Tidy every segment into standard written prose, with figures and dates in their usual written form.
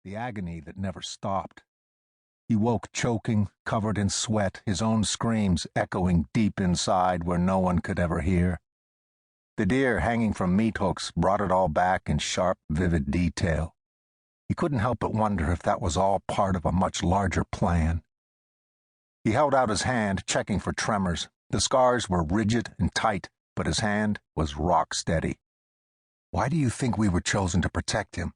the agony that never stopped. He woke choking, covered in sweat, his own screams echoing deep inside where no one could ever hear. The deer hanging from meat hooks brought it all back in sharp, vivid detail. He couldn't help but wonder if that was all part of a much larger plan. He held out his hand, checking for tremors. The scars were rigid and tight, but his hand was rock steady. Why do you think we were chosen to protect him?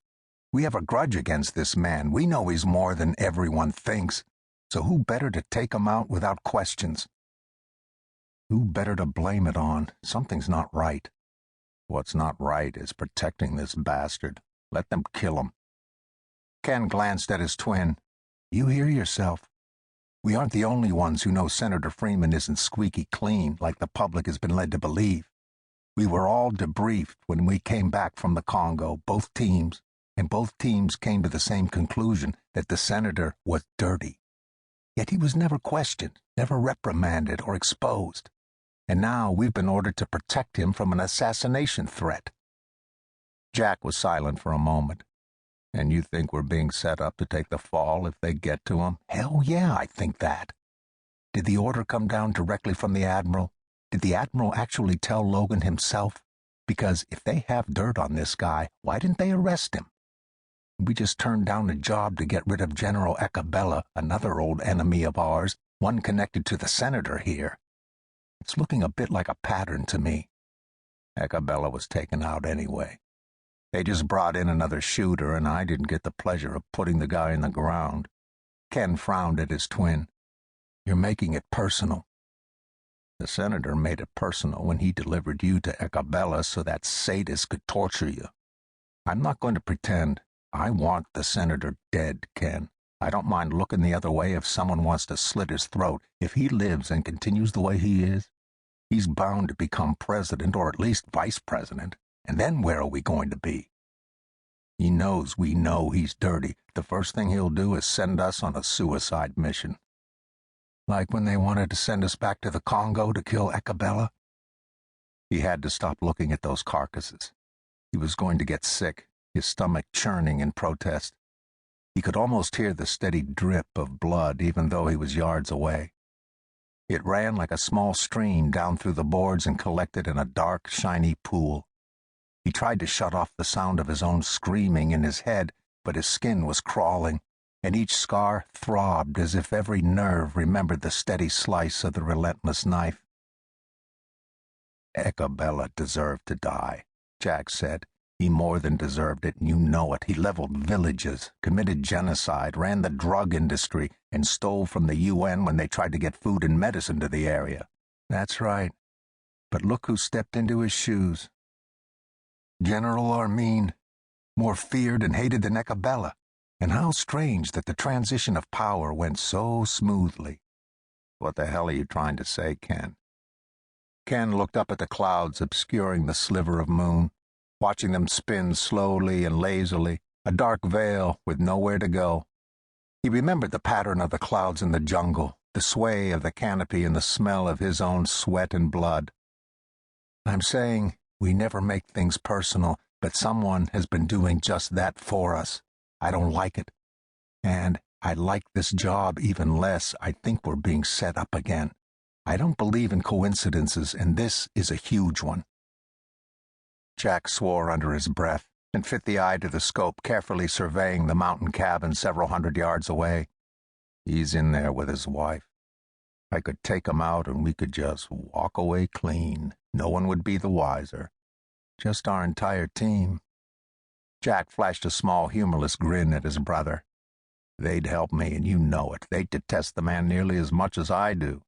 We have a grudge against this man. We know he's more than everyone thinks. So who better to take him out without questions? Who better to blame it on? Something's not right. What's not right is protecting this bastard. Let them kill him. Ken glanced at his twin. You hear yourself. We aren't the only ones who know Senator Freeman isn't squeaky clean like the public has been led to believe. We were all debriefed when we came back from the Congo, both teams, and both teams came to the same conclusion that the senator was dirty. Yet he was never questioned, never reprimanded or exposed. And now we've been ordered to protect him from an assassination threat. Jack was silent for a moment. And you think we're being set up to take the fall if they get to him? Hell yeah, I think that. Did the order come down directly from the Admiral? Did the Admiral actually tell Logan himself? Because if they have dirt on this guy, why didn't they arrest him? We just turned down a job to get rid of General Ecabella, another old enemy of ours, one connected to the senator here. It's looking a bit like a pattern to me. Ecabella was taken out anyway. They just brought in another shooter, and I didn't get the pleasure of putting the guy in the ground. Ken frowned at his twin. You're making it personal. The senator made it personal when he delivered you to Ecabella so that sadist could torture you. I'm not going to pretend. I want the senator dead, Ken. I don't mind looking the other way if someone wants to slit his throat. If he lives and continues the way he is, he's bound to become president or at least vice president. And then where are we going to be? He knows we know he's dirty. The first thing he'll do is send us on a suicide mission. Like when they wanted to send us back to the Congo to kill Ecabella. He had to stop looking at those carcasses. He was going to get sick, his stomach churning in protest. He could almost hear the steady drip of blood even though he was yards away. It ran like a small stream down through the boards and collected in a dark, shiny pool. He tried to shut off the sound of his own screaming in his head, but his skin was crawling, and each scar throbbed as if every nerve remembered the steady slice of the relentless knife. Ecabella deserved to die, Jack said. He more than deserved it, and you know it. He leveled villages, committed genocide, ran the drug industry, and stole from the UN when they tried to get food and medicine to the area. That's right. But look who stepped into his shoes. General Armin, more feared and hated than Ecabella. And how strange that the transition of power went so smoothly. What the hell are you trying to say, Ken? Ken looked up at the clouds obscuring the sliver of moon, watching them spin slowly and lazily, a dark veil with nowhere to go. He remembered the pattern of the clouds in the jungle, the sway of the canopy and the smell of his own sweat and blood. I'm saying we never make things personal, but someone has been doing just that for us. I don't like it. And I like this job even less. I think we're being set up again. I don't believe in coincidences, and this is a huge one. Jack swore under his breath and fit the eye to the scope, carefully surveying the mountain cabin several hundred yards away. He's in there with his wife. I could take him out and we could just walk away clean. No one would be the wiser. Just our entire team. Jack flashed a small, humorless grin at his brother. They'd help me, and you know it. They'd detest the man nearly as much as I do.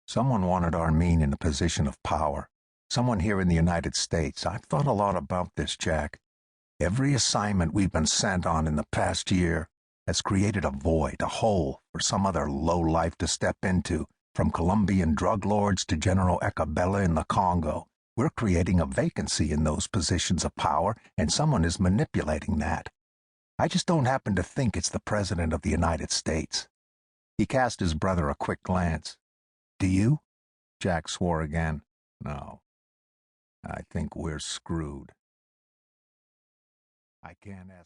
Someone wanted Armin in a position of power. Someone here in the United States. I've thought a lot about this, Jack. Every assignment we've been sent on in the past year has created a void, a hole for some other lowlife to step into, from Colombian drug lords to General Ecabella in the Congo. We're creating a vacancy in those positions of power, and someone is manipulating that. I just don't happen to think it's the President of the United States. He cast his brother a quick glance. Do you? Jack swore again. No. I think we're screwed. I can't ask